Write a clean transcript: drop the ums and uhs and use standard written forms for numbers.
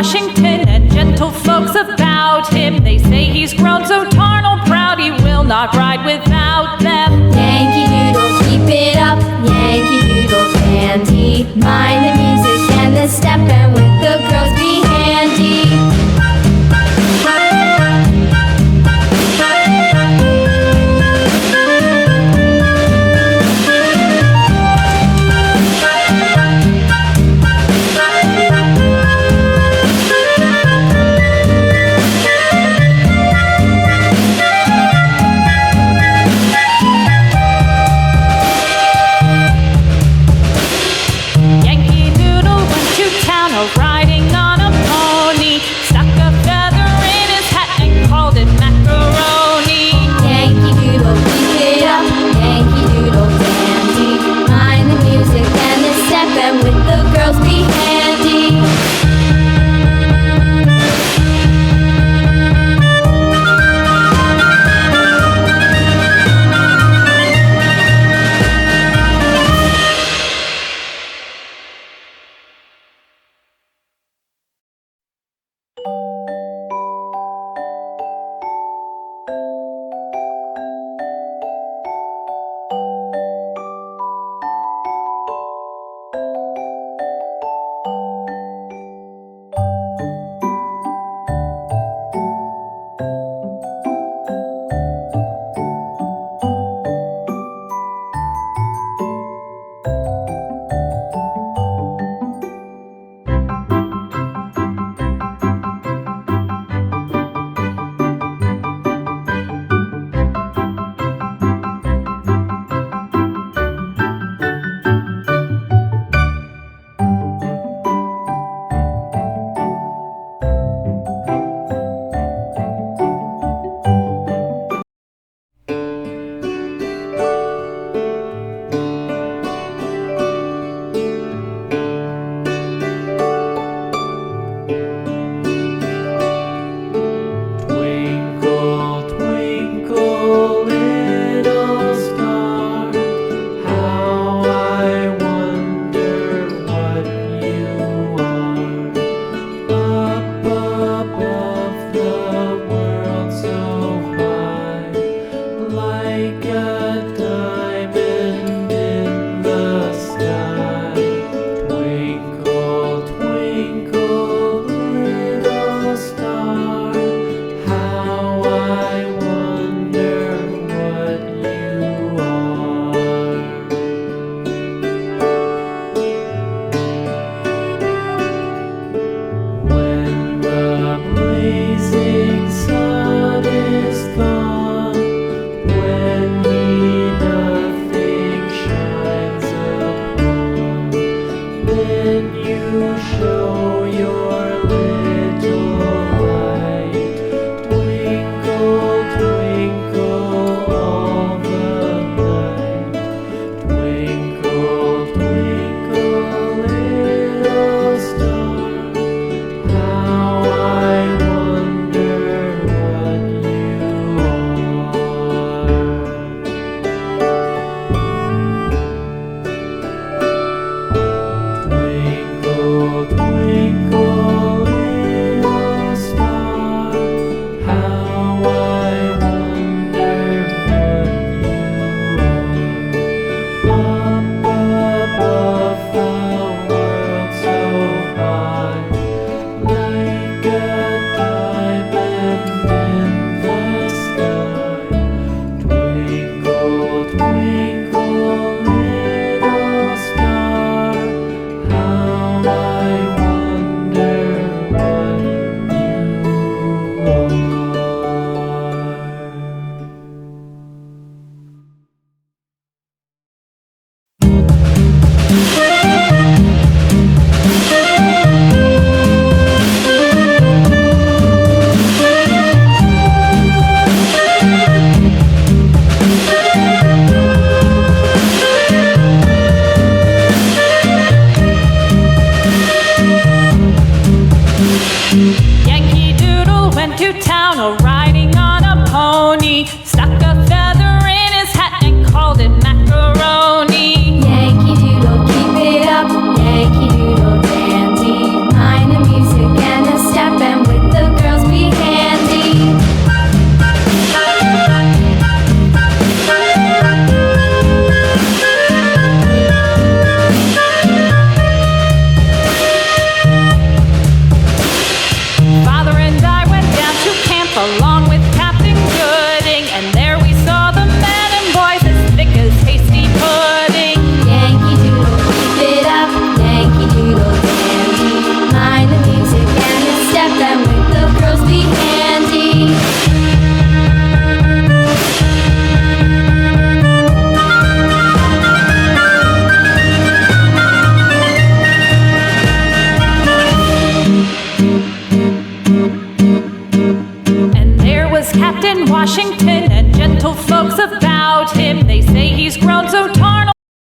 Washington and gentle folks about him. They say he's grown so tarnal proud he will not ride without them. Yankee Doodle, keep it up, Yankee Doodle dandy. Mind the music and the step, and with the girls be handy. along with Captain Gooding, and there we saw the men and boys as thick as hasty pudding. Yankee Doodle, keep it up, Yankee Doodle dandy. Mind the music and the step, and with the girls be handy. And there was Captain Washington and gentlefolk